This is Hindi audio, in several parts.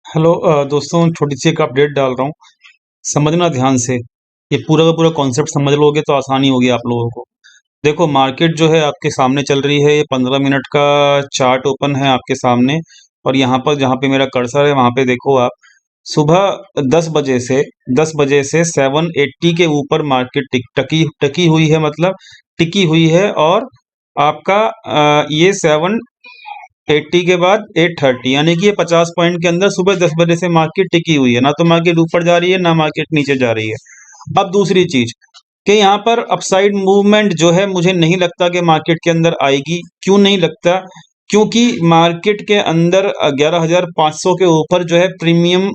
हेलो दोस्तों, छोटी सी एक अपडेट डाल रहा हूँ। समझना ध्यान से। ये पूरा का पूरा कॉन्सेप्ट समझ लोगे तो आसानी होगी आप लोगों को। देखो, मार्केट जो है आपके सामने चल रही है। ये 15 मिनट का चार्ट ओपन है आपके सामने। और यहाँ पर जहाँ पे मेरा कर्सर है वहाँ पे देखो आप। सुबह 10 बजे से 780 के ऊपर मार्केट टकी टकी हुई है, मतलब टिकी हुई है। और आपका ये 780 के बाद 830, यानी कि ये 50 पॉइंट के अंदर सुबह 10 बजे से मार्केट टिकी हुई है। ना तो मार्केट ऊपर जा रही है, ना मार्केट नीचे जा रही है। अब दूसरी चीज कि यहाँ पर अपसाइड मूवमेंट जो है मुझे नहीं लगता कि मार्केट के अंदर आएगी। क्यों नहीं लगता? क्योंकि मार्केट के अंदर 11,500 के ऊपर जो है प्रीमियम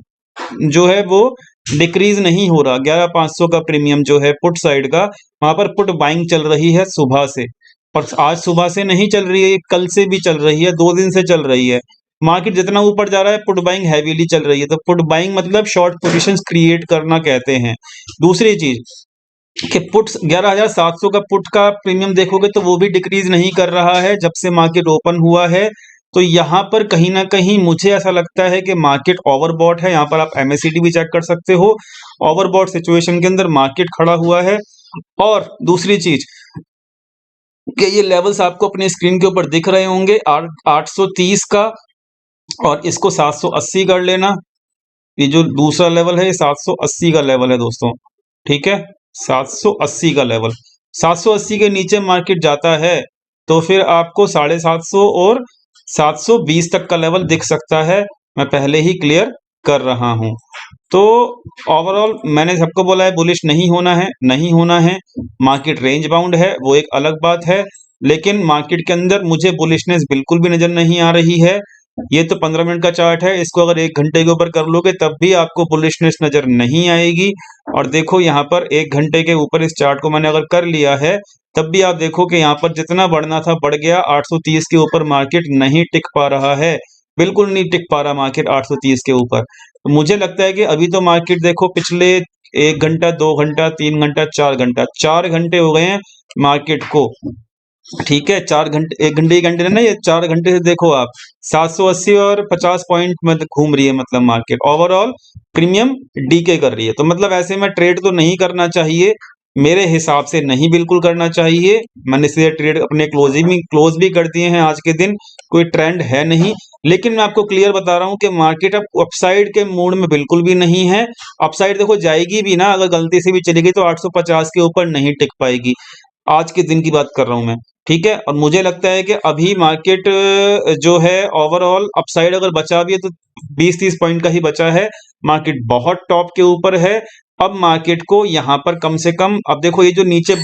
जो है वो डिक्रीज नहीं हो रहा। 11,500 का प्रीमियम जो है पुट साइड का, वहां पर पुट बाइंग चल रही है सुबह से। और आज सुबह से नहीं चल रही है, ये कल से भी चल रही है, 2 दिन से चल रही है। मार्केट जितना ऊपर जा रहा है पुट बाइंग हैवीली चल रही है। तो पुट बाइंग मतलब शॉर्ट पोजीशंस क्रिएट करना कहते हैं। दूसरी चीज कि पुट्स 11,700 का पुट का प्रीमियम देखोगे तो वो भी डिक्रीज नहीं कर रहा है जब से मार्केट ओपन हुआ है। तो यहाँ पर कहीं ना कहीं मुझे ऐसा लगता है कि मार्केट ओवरबॉट है। यहाँ पर आप एमएसीडी भी चेक कर सकते हो। ओवरबॉट सिचुएशन के अंदर मार्केट खड़ा हुआ है। और दूसरी चीज कि ये लेवल्स आपको अपने स्क्रीन के ऊपर दिख रहे होंगे, 830 का, और इसको 780 कर लेना। ये जो दूसरा लेवल है ये 780 का लेवल है दोस्तों, ठीक है। 780 का लेवल, 780 के नीचे मार्केट जाता है तो फिर आपको 750 और 720 तक का लेवल दिख सकता है। मैं पहले ही क्लियर कर रहा हूं। तो ओवरऑल मैंने सबको बोला है बुलिश नहीं होना है, नहीं होना है। मार्केट रेंज बाउंड है, वो एक अलग बात है। लेकिन मार्केट के अंदर मुझे बुलिशनेस बिल्कुल भी नजर नहीं आ रही है। ये तो 15 मिनट का चार्ट है, इसको अगर 1 घंटे के ऊपर कर लोगे तब भी आपको बुलिशनेस नजर नहीं आएगी। और देखो यहाँ पर 1 घंटे के ऊपर इस चार्ट को मैंने अगर कर लिया है, तब भी आप देखो कि यहाँ पर जितना बढ़ना था बढ़ गया। 830 के ऊपर मार्केट नहीं टिक पा रहा है, बिल्कुल नहीं टिक पा रहा मार्केट 830 के ऊपर। तो मुझे लगता है कि अभी तो मार्केट देखो पिछले 1 घंटा, 2 घंटा, 3 घंटा, 4 घंटा, 4 घंटे हो गए हैं मार्केट को, ठीक है। 4 घंटे, 1 घंटे, 1 घंटे ना, ये 4 घंटे से देखो आप 780 और 50 पॉइंट में घूम रही है। मतलब मार्केट ओवरऑल प्रीमियम डीके कर रही है। तो मतलब ऐसे में ट्रेड तो नहीं करना चाहिए, मेरे हिसाब से नहीं बिल्कुल करना चाहिए। मैंने इसलिए ट्रेड अपने क्लोज भी कर दिए हैं आज के दिन। कोई ट्रेंड है नहीं। लेकिन मैं आपको क्लियर बता रहा हूं कि मार्केट अब अपसाइड के मूड में बिल्कुल भी नहीं है। अपसाइड देखो जाएगी भी ना, अगर गलती से भी चली गई तो 850 के ऊपर नहीं टिक पाएगी। आज के दिन की बात कर रहा हूं मैं, ठीक है। और मुझे लगता है कि अभी मार्केट जो है ओवरऑल अपसाइड अगर बचा भी है तो 20-30 पॉइंट का ही बचा है। मार्केट बहुत टॉप के ऊपर है। अब मार्केट को यहाँ पर कम से कम, अब देखो ये जो नीचे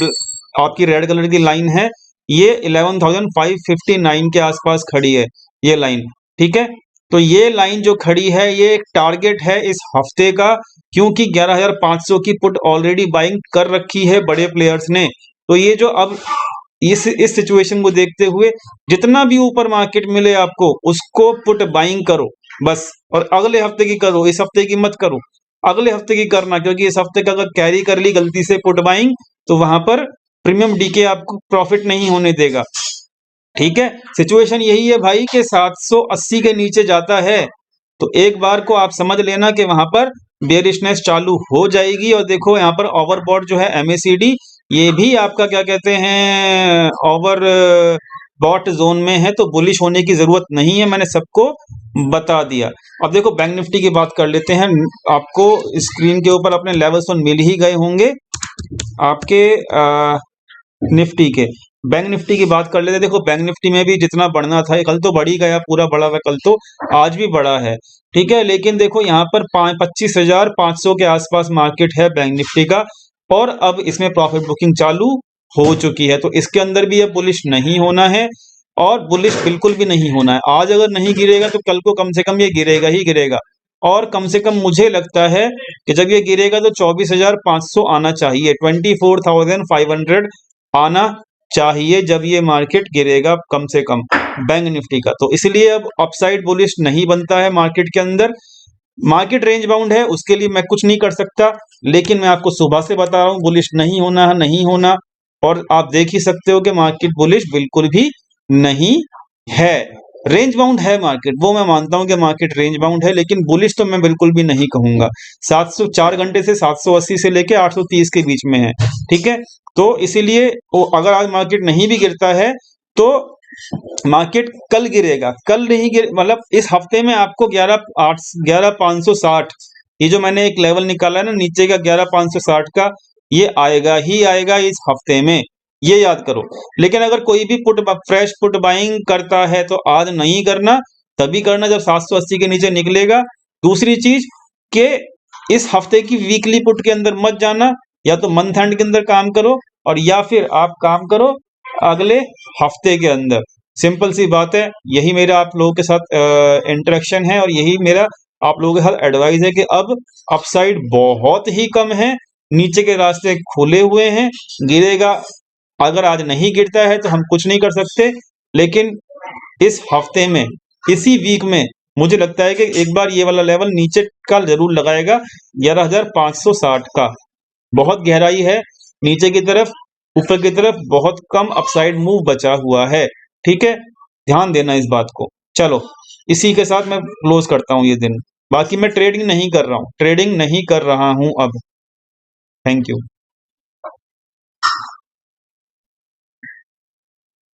आपकी रेड कलर की लाइन है, ये 11,559 के आसपास खड़ी है ये लाइन, ठीक है। तो ये लाइन जो खड़ी है ये एक टारगेट है इस हफ्ते का, क्योंकि 11,500 की पुट ऑलरेडी बाइंग कर रखी है बड़े प्लेयर्स ने। तो ये जो अब इस सिचुएशन को देखते हुए जितना भी ऊपर मार्केट मिले आपको उसको पुट बाइंग करो बस। और अगले हफ्ते की करो, इस हफ्ते की मत करो, अगले हफ्ते की करना। क्योंकि इस हफ्ते का अगर कैरी कर ली गलती से पुट बाइंग, तो वहां पर प्रीमियम डीके आपको प्रॉफिट नहीं होने देगा, ठीक है। सिचुएशन यही है भाई कि 780 के नीचे जाता है तो एक बार को आप समझ लेना कि वहां पर बेरिशनेस चालू हो जाएगी। और देखो यहाँ पर ओवरबॉट जो है एमएसीडी, ये भी आपका क्या कहते हैं ओवर बॉट जोन में है। तो बुलिश होने की जरूरत नहीं है, मैंने सबको बता दिया। अब देखो बैंक निफ्टी की बात कर लेते हैं। आपको स्क्रीन के ऊपर अपने लेवल्स तो मिल ही गए होंगे आपके निफ्टी के। बैंक निफ्टी की बात कर लेते हैं। देखो बैंक निफ्टी में भी जितना बढ़ना था, कल तो बढ़ ही गया, पूरा बढ़ा था कल तो, आज भी बढ़ा है, ठीक है। लेकिन देखो यहाँ पर 25,500 के आसपास मार्केट है बैंक निफ्टी का। और अब इसमें प्रॉफिट बुकिंग चालू हो चुकी है। तो इसके अंदर भी अब बुलिश नहीं होना है, और बुलिश बिल्कुल भी नहीं होना है। आज अगर नहीं गिरेगा तो कल को कम से कम ये गिरेगा ही गिरेगा। और कम से कम मुझे लगता है कि जब ये गिरेगा तो 24,500 आना चाहिए, 24,500 आना चाहिए जब ये मार्केट गिरेगा कम से कम बैंक निफ्टी का। तो इसलिए अब अपसाइड बुलिश नहीं बनता है मार्केट के अंदर। मार्केट रेंज बाउंड है, उसके लिए मैं कुछ नहीं कर सकता। लेकिन मैं आपको सुबह से बता रहा हूं बुलिश नहीं होना है, नहीं होना। और आप देख ही सकते हो कि मार्केट बुलिश बिल्कुल भी नहीं है। रेंज बाउंड है मार्केट, वो मैं मानता हूं कि मार्केट रेंज बाउंड है, लेकिन बुलिश तो मैं बिल्कुल भी नहीं कहूंगा। 704 घंटे से 780 से लेके 830 के बीच में है, ठीक है। तो इसीलिए वो अगर आज मार्केट नहीं भी गिरता है तो मार्केट कल गिरेगा, कल नहीं गिर मतलब इस हफ्ते में आपको 11,560 ये जो मैंने एक लेवल निकाला है ना नीचे का 11,560 का, ये आएगा ही आएगा इस हफ्ते में, ये याद करो। लेकिन अगर कोई भी फ्रेश पुट बाइंग करता है तो आज नहीं करना, तभी करना जब 780 के नीचे निकलेगा। दूसरी चीज कि इस हफ्ते की वीकली पुट के अंदर मत जाना, या तो मंथ एंड के अंदर काम करो और या फिर आप काम करो अगले हफ्ते के अंदर। सिंपल सी बात है, यही मेरा आप लोगों के साथ इंटरेक्शन है और यही मेरा आप लोगों के साथ एडवाइस है कि अब अपसाइड बहुत ही कम है, नीचे के रास्ते खुले हुए हैं, गिरेगा। अगर आज नहीं गिरता है तो हम कुछ नहीं कर सकते, लेकिन इस हफ्ते में इसी वीक में मुझे लगता है कि एक बार ये वाला लेवल नीचे का जरूर लगाएगा 11,560 का। बहुत गहराई है नीचे की तरफ, ऊपर की तरफ बहुत कम अपसाइड मूव बचा हुआ है, ठीक है। ध्यान देना इस बात को। चलो इसी के साथ मैं क्लोज करता हूं ये दिन। बाकी मैं ट्रेडिंग नहीं कर रहा हूं अब। Thank you.